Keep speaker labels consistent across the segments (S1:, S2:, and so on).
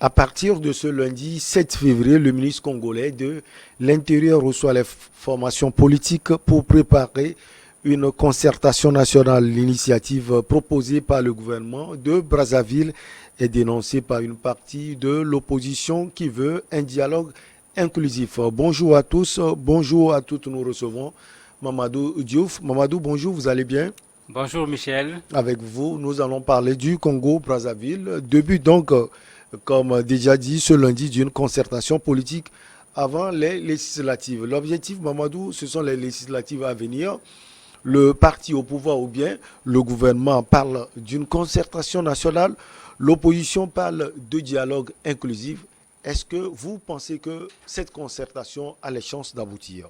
S1: À partir de ce lundi 7 février, le ministre congolais de l'Intérieur reçoit les formations politiques pour préparer une concertation nationale. L'initiative proposée par le gouvernement de Brazzaville est dénoncée par une partie de l'opposition qui veut un dialogue inclusif. Bonjour à tous, bonjour à toutes. Nous recevons Mamadou Diouf. Mamadou, bonjour, vous allez bien?
S2: Bonjour Michel.
S1: Avec vous, nous allons parler du Congo-Brazzaville. Début donc, comme déjà dit, ce lundi d'une concertation politique avant les législatives. L'objectif, Mamadou, ce sont les législatives à venir. Le parti au pouvoir ou bien le gouvernement parle d'une concertation nationale. L'opposition parle de dialogue inclusif. Est-ce que vous pensez que cette concertation a les chances d'aboutir?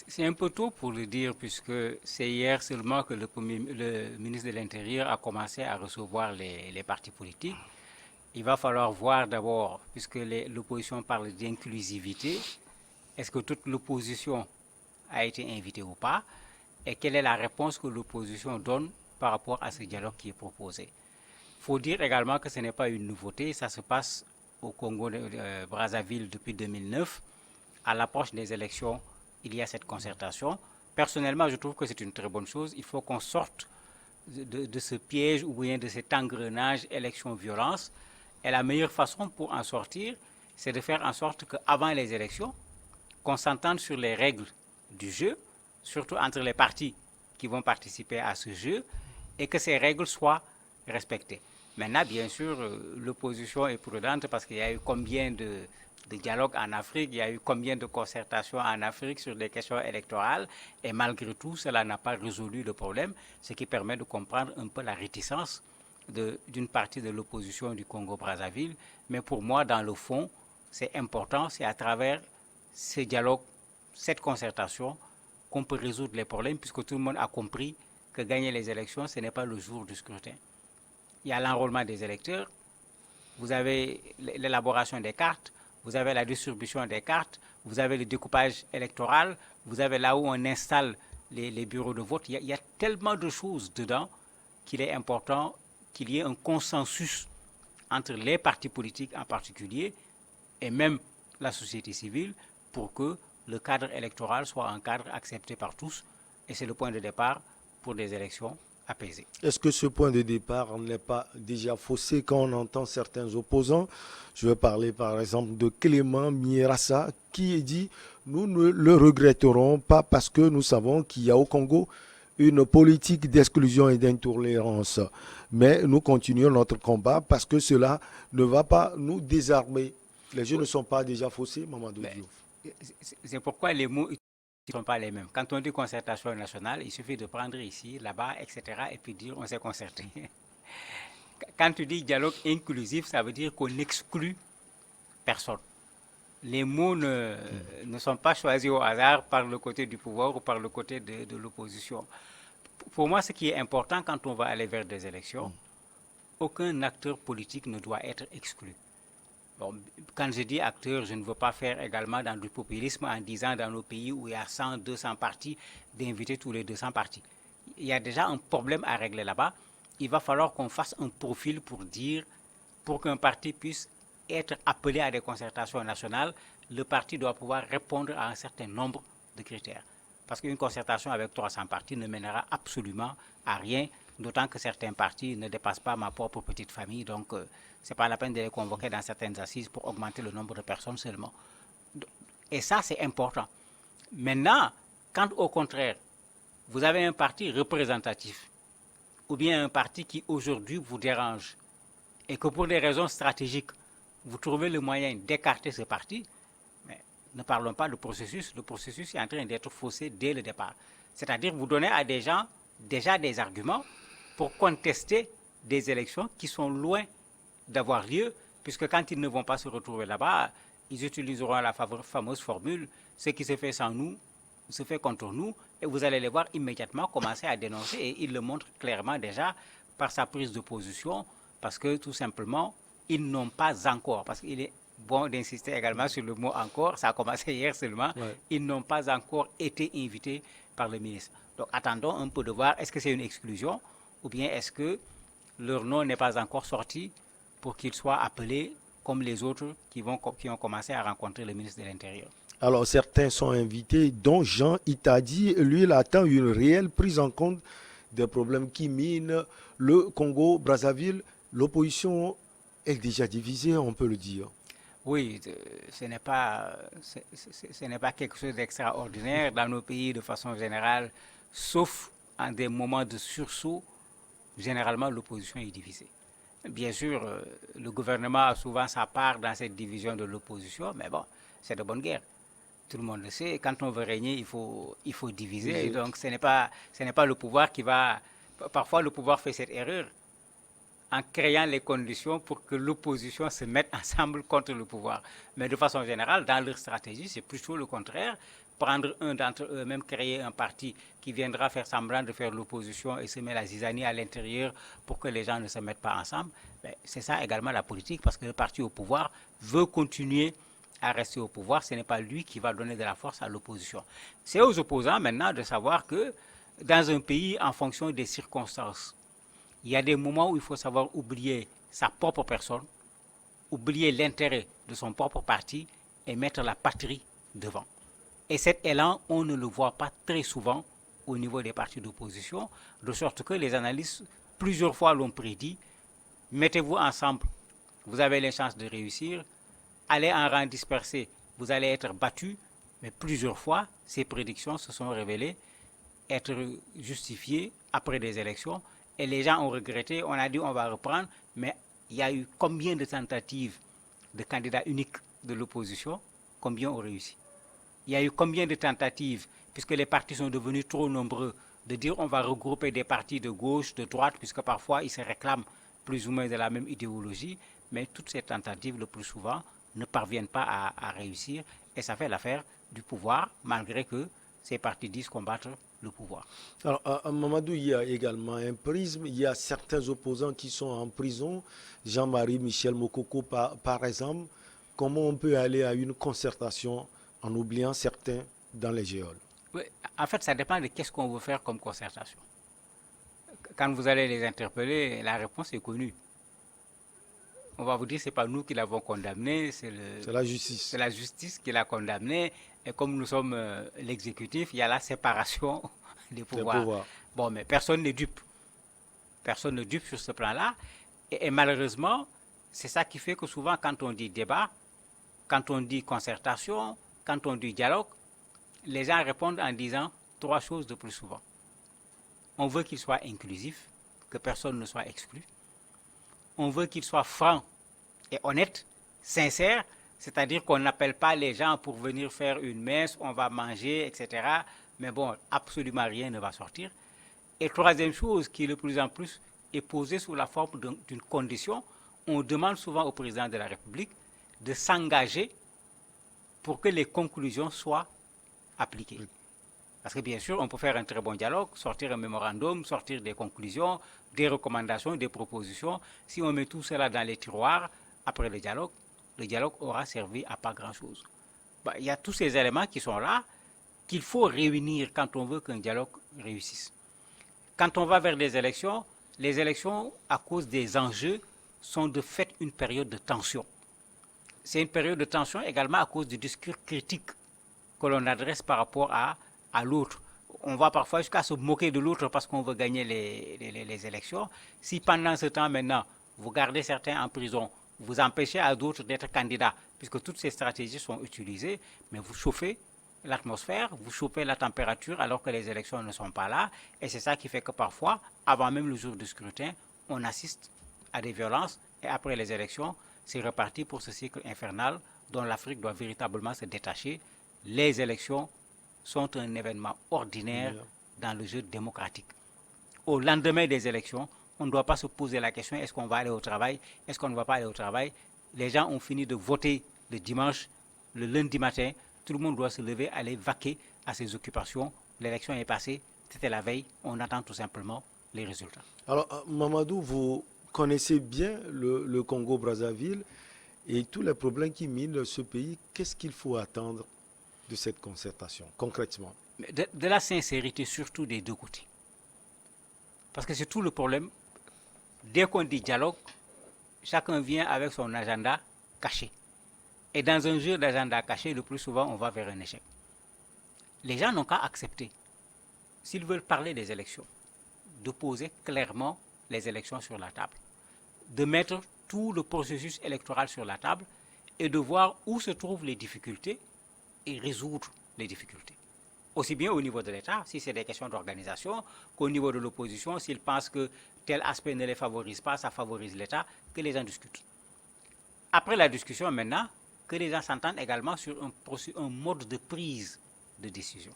S2: C'est un peu tôt pour le dire puisque c'est hier seulement que le ministre de l'Intérieur a commencé à recevoir les partis politiques. Il va falloir voir d'abord, puisque l'opposition parle d'inclusivité, est-ce que toute l'opposition a été invitée ou pas? Et quelle est la réponse que l'opposition donne par rapport à ce dialogue qui est proposé? Il faut dire également que ce n'est pas une nouveauté, ça se passe au Congo Brazzaville depuis 2009. À l'approche des élections, il y a cette concertation. Personnellement, je trouve que c'est une très bonne chose. Il faut qu'on sorte de ce piège ou bien de cet engrenage élection-violence. Et la meilleure façon pour en sortir, c'est de faire en sorte qu'avant les élections, qu'on s'entende sur les règles du jeu, surtout entre les partis qui vont participer à ce jeu, et que ces règles soient respectées. Maintenant, bien sûr, l'opposition est prudente parce qu'il y a eu combien de dialogues en Afrique, il y a eu combien de concertations en Afrique sur des questions électorales, et malgré tout, cela n'a pas résolu le problème, ce qui permet de comprendre un peu la réticence d'une partie de l'opposition du Congo-Brazzaville. Mais pour moi, dans le fond, c'est important, c'est à travers ces dialogues, cette concertation, qu'on peut résoudre les problèmes, puisque tout le monde a compris que gagner les élections, ce n'est pas le jour du scrutin. Il y a l'enrôlement des électeurs, vous avez l'élaboration des cartes, vous avez la distribution des cartes, vous avez le découpage électoral, vous avez là où on installe les bureaux de vote. Il y a tellement de choses dedans qu'il est important qu'il y ait un consensus entre les partis politiques en particulier et même la société civile pour que le cadre électoral soit un cadre accepté par tous. Et c'est le point de départ pour des élections apaisées.
S1: Est-ce que ce point de départ n'est pas déjà faussé quand on entend certains opposants? Je vais parler par exemple de Clément Mierassa qui dit nous ne le regretterons pas parce que nous savons qu'il y a au Congo une politique d'exclusion et d'intolérance. Mais nous continuons notre combat parce que cela ne va pas nous désarmer. Les jeux ne sont pas déjà faussés, Mamadou
S2: Ben,
S1: Diouf.
S2: c'est pourquoi les mots ne sont pas les mêmes. Quand on dit concertation nationale, il suffit de prendre ici, là-bas, etc. et puis dire on s'est concerté. Quand tu dis dialogue inclusif, ça veut dire qu'on exclut personne. Les mots ne sont pas choisis au hasard par le côté du pouvoir ou par le côté de l'opposition. Pour moi, ce qui est important quand on va aller vers des élections, aucun acteur politique ne doit être exclu. Bon, quand je dis acteur, je ne veux pas faire également dans du populisme en disant dans nos pays où il y a 100, 200 partis, d'inviter tous les 200 partis. Il y a déjà un problème à régler là-bas. Il va falloir qu'on fasse un profil pour dire, pour qu'un parti puisse être appelé à des concertations nationales, le parti doit pouvoir répondre à un certain nombre de critères. Parce qu'une concertation avec 300 partis ne mènera absolument à rien, d'autant que certains partis ne dépassent pas ma propre petite famille, donc ce n'est pas la peine de les convoquer dans certaines assises pour augmenter le nombre de personnes seulement. Et ça, c'est important. Maintenant, quand au contraire, vous avez un parti représentatif, ou bien un parti qui aujourd'hui vous dérange, et que pour des raisons stratégiques, vous trouvez le moyen d'écarter ce parti, mais ne parlons pas de processus. Le processus est en train d'être faussé dès le départ. C'est-à-dire vous donnez à des gens déjà des arguments pour contester des élections qui sont loin d'avoir lieu, puisque quand ils ne vont pas se retrouver là-bas, ils utiliseront la fameuse formule « ce qui se fait sans nous se fait contre nous », et vous allez les voir immédiatement commencer à dénoncer, et ils le montrent clairement déjà par sa prise de position, parce que tout simplement, ils n'ont pas encore, parce qu'il est bon d'insister également sur le mot encore, ça a commencé hier seulement,
S1: Ouais.
S2: ils n'ont pas encore été invités par le ministre. Donc attendons un peu de voir, est-ce que c'est une exclusion, ou bien est-ce que leur nom n'est pas encore sorti pour qu'il soit appelé comme les autres qui ont commencé à rencontrer le ministre de l'Intérieur.
S1: Alors, certains sont invités, dont Jean Itadi. Lui, il attend une réelle prise en compte des problèmes qui minent le Congo-Brazzaville. L'opposition est déjà divisée, on peut le dire.
S2: Oui, ce n'est pas quelque chose d'extraordinaire dans nos pays de façon générale, sauf en des moments de sursaut. Généralement, l'opposition est divisée. Bien sûr, le gouvernement a souvent sa part dans cette division de l'opposition, mais bon, c'est de bonne guerre. Tout le monde le sait. Quand on veut régner, il faut diviser. Et donc, ce n'est pas le pouvoir qui va. Parfois, le pouvoir fait cette erreur en créant les conditions pour que l'opposition se mette ensemble contre le pouvoir. Mais de façon générale, dans leur stratégie, c'est plutôt le contraire. Prendre un d'entre eux, même créer un parti qui viendra faire semblant de faire l'opposition et semer la zizanie à l'intérieur pour que les gens ne se mettent pas ensemble. C'est ça également la politique, parce que le parti au pouvoir veut continuer à rester au pouvoir. Ce n'est pas lui qui va donner de la force à l'opposition. C'est aux opposants maintenant de savoir que dans un pays, en fonction des circonstances, il y a des moments où il faut savoir oublier sa propre personne, oublier l'intérêt de son propre parti et mettre la patrie devant. Et cet élan, on ne le voit pas très souvent au niveau des partis d'opposition, de sorte que les analystes, plusieurs fois l'ont prédit, mettez-vous ensemble, vous avez les chances de réussir, allez en rang dispersé, vous allez être battus, mais plusieurs fois, ces prédictions se sont révélées être justifiées après des élections, et les gens ont regretté, on a dit on va reprendre, mais il y a eu combien de tentatives de candidats uniques de l'opposition, combien ont réussi? Il y a eu combien de tentatives, puisque les partis sont devenus trop nombreux, de dire on va regrouper des partis de gauche, de droite, puisque parfois ils se réclament plus ou moins de la même idéologie, mais toutes ces tentatives, le plus souvent, ne parviennent pas à réussir, et ça fait l'affaire du pouvoir, malgré que ces partis disent combattre le pouvoir.
S1: Alors, à Mamadou, il y a également un prisme. Il y a certains opposants qui sont en prison. Jean-Marie Michel Mokoko, par exemple. Comment on peut aller à une concertation en oubliant certains dans les géoles?
S2: Oui, en fait, ça dépend de qu'est-ce qu'on veut faire comme concertation. Quand vous allez les interpeller, la réponse est connue. On va vous dire, c'est pas nous qui l'avons condamné, c'est
S1: la justice.
S2: C'est la justice qui l'a condamné. Et comme nous sommes l'exécutif, il y a la séparation des pouvoirs. Bon, mais personne n'est dupe. Personne ne dupe sur ce plan-là. Et malheureusement, c'est ça qui fait que souvent, quand on dit débat, quand on dit concertation, quand on dit dialogue, les gens répondent en disant trois choses de plus souvent. On veut qu'il soit inclusif, que personne ne soit exclu. On veut qu'il soit franc et honnête, sincère, c'est-à-dire qu'on n'appelle pas les gens pour venir faire une messe, on va manger, etc. Mais bon, absolument rien ne va sortir. Et troisième chose qui de plus en plus est posée sous la forme d'une condition, on demande souvent au président de la République de s'engager pour que les conclusions soient appliquées. Parce que bien sûr, on peut faire un très bon dialogue, sortir un mémorandum, sortir des conclusions, des recommandations, des propositions. Si on met tout cela dans les tiroirs, après le dialogue aura servi à pas grand-chose. Il y a tous ces éléments qui sont là, qu'il faut réunir quand on veut qu'un dialogue réussisse. Quand on va vers les élections, à cause des enjeux, sont de fait une période de tension. C'est une période de tension également à cause du discours critique que l'on adresse par rapport à l'autre. On va parfois jusqu'à se moquer de l'autre parce qu'on veut gagner les élections. Si pendant ce temps maintenant, vous gardez certains en prison, vous empêchez à d'autres d'être candidats, puisque toutes ces stratégies sont utilisées, mais vous chauffez l'atmosphère, vous chauffez la température alors que les élections ne sont pas là. Et c'est ça qui fait que parfois, avant même le jour du scrutin, on assiste à des violences et après les élections, c'est reparti pour ce cycle infernal dont l'Afrique doit véritablement se détacher. Les élections sont un événement ordinaire dans le jeu démocratique. Au lendemain des élections, on ne doit pas se poser la question est-ce qu'on va aller au travail, est-ce qu'on ne va pas aller au travail. Les gens ont fini de voter le dimanche, le lundi matin, tout le monde doit se lever, aller vaquer à ses occupations. L'élection est passée, c'était la veille, on attend tout simplement les résultats.
S1: Alors, Mamadou, vous connaissez bien le Congo-Brazzaville et tous les problèmes qui minent ce pays. Qu'est-ce qu'il faut attendre de cette concertation, concrètement?
S2: De la sincérité, surtout des deux côtés. Parce que c'est tout le problème. Dès qu'on dit dialogue, chacun vient avec son agenda caché. Et dans un jeu d'agenda caché, le plus souvent, on va vers un échec. Les gens n'ont qu'à accepter, s'ils veulent parler des élections, de poser clairement les élections sur la table, de mettre tout le processus électoral sur la table et de voir où se trouvent les difficultés et résoudre les difficultés. Aussi bien au niveau de l'État, si c'est des questions d'organisation, qu'au niveau de l'opposition, s'ils pensent que tel aspect ne les favorise pas, ça favorise l'État, que les gens discutent. Après la discussion, maintenant, que les gens s'entendent également sur un mode de prise de décision.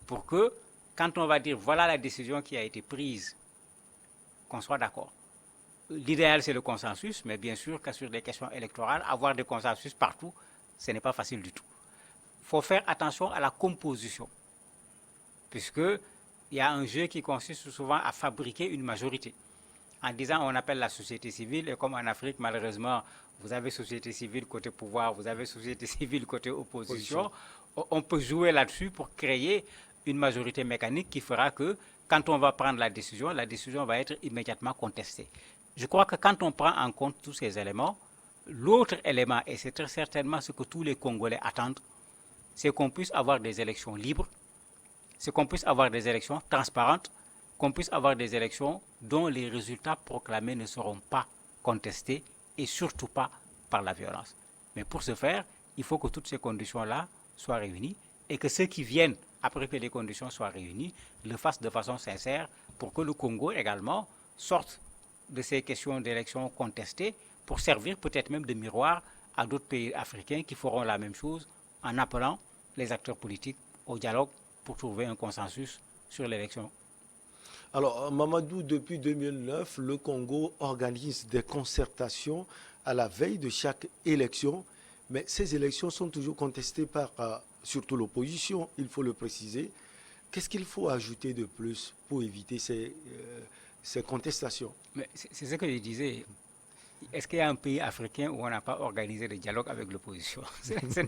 S2: Pour que, quand on va dire voilà la décision qui a été prise, qu'on soit d'accord. L'idéal, c'est le consensus, mais bien sûr que sur des questions électorales, avoir des consensus partout, ce n'est pas facile du tout. Il faut faire attention à la composition, puisqu'il y a un jeu qui consiste souvent à fabriquer une majorité. En disant on appelle la société civile, et comme en Afrique, malheureusement, vous avez société civile côté pouvoir, vous avez société civile côté opposition, on peut jouer là-dessus pour créer une majorité mécanique qui fera que quand on va prendre la décision va être immédiatement contestée. Je crois que quand on prend en compte tous ces éléments, l'autre élément, et c'est très certainement ce que tous les Congolais attendent, c'est qu'on puisse avoir des élections libres, c'est qu'on puisse avoir des élections transparentes, qu'on puisse avoir des élections dont les résultats proclamés ne seront pas contestés et surtout pas par la violence. Mais pour ce faire, il faut que toutes ces conditions-là soient réunies et que ceux qui viennent après que les conditions soient réunies le fassent de façon sincère pour que le Congo également sorte de ces questions d'élections contestées pour servir peut-être même de miroir à d'autres pays africains qui feront la même chose en appelant les acteurs politiques au dialogue pour trouver un consensus sur l'élection.
S1: Alors, Mamadou, depuis 2009, le Congo organise des concertations à la veille de chaque élection, mais ces élections sont toujours contestées par surtout l'opposition, il faut le préciser. Qu'est-ce qu'il faut ajouter de plus pour éviter ces contestations?
S2: C'est ce que je disais. Est-ce qu'il y a un pays africain où on n'a pas organisé de dialogue avec l'opposition? Ce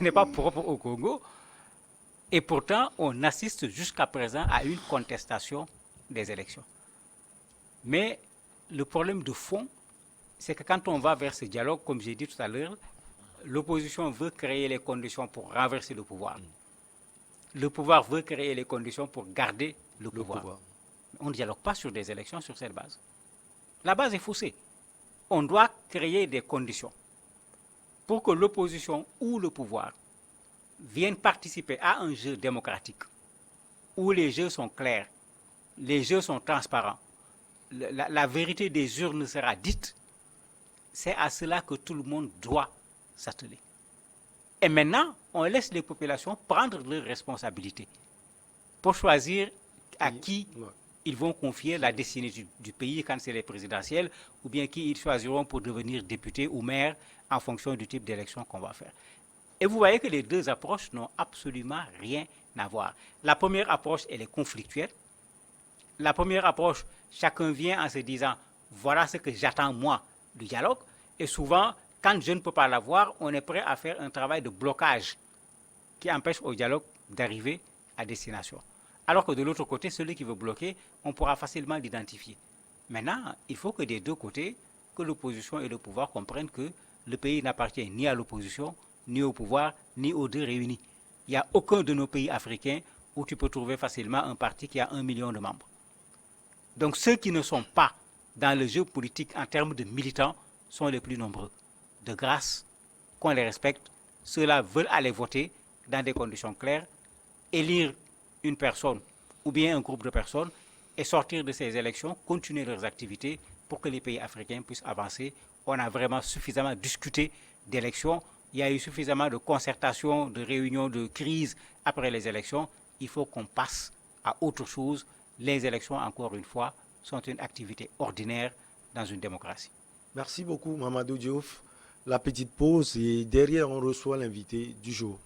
S2: n'est pas propre au Congo. Et pourtant, on assiste jusqu'à présent à une contestation des élections. Mais le problème de fond, c'est que quand on va vers ce dialogue, comme j'ai dit tout à l'heure, l'opposition veut créer les conditions pour renverser le pouvoir. Le pouvoir veut créer les conditions pour garder le pouvoir. On ne dialogue pas sur des élections sur cette base. La base est faussée. On doit créer des conditions pour que l'opposition ou le pouvoir viennent participer à un jeu démocratique où les jeux sont clairs, les jeux sont transparents, la vérité des urnes sera dite. C'est à cela que tout le monde doit s'atteler. Et maintenant, on laisse les populations prendre leurs responsabilités pour choisir à qui ils vont confier la destinée du pays quand c'est les présidentielles, ou bien qui ils choisiront pour devenir députés ou maires en fonction du type d'élection qu'on va faire. Et vous voyez que les deux approches n'ont absolument rien à voir. La première approche, elle est conflictuelle. La première approche, chacun vient en se disant, voilà ce que j'attends moi du dialogue. Et souvent, quand je ne peux pas l'avoir, on est prêt à faire un travail de blocage qui empêche au dialogue d'arriver à destination. Alors que de l'autre côté, celui qui veut bloquer, on pourra facilement l'identifier. Maintenant, il faut que des deux côtés, que l'opposition et le pouvoir comprennent que le pays n'appartient ni à l'opposition, ni au pouvoir, ni aux deux réunis. Il n'y a aucun de nos pays africains où tu peux trouver facilement un parti qui a 1 million de membres. Donc ceux qui ne sont pas dans le jeu politique en termes de militants sont les plus nombreux. De grâce, qu'on les respecte, ceux-là veulent aller voter dans des conditions claires, élire une personne ou bien un groupe de personnes et sortir de ces élections, continuer leurs activités pour que les pays africains puissent avancer. On a vraiment suffisamment discuté d'élections, il y a eu suffisamment de concertations, de réunions, de crises après les élections. Il faut qu'on passe à autre chose. Les élections, encore une fois, sont une activité ordinaire dans une démocratie.
S1: Merci beaucoup, Mamadou Diouf. La petite pause et derrière, on reçoit l'invité du jour.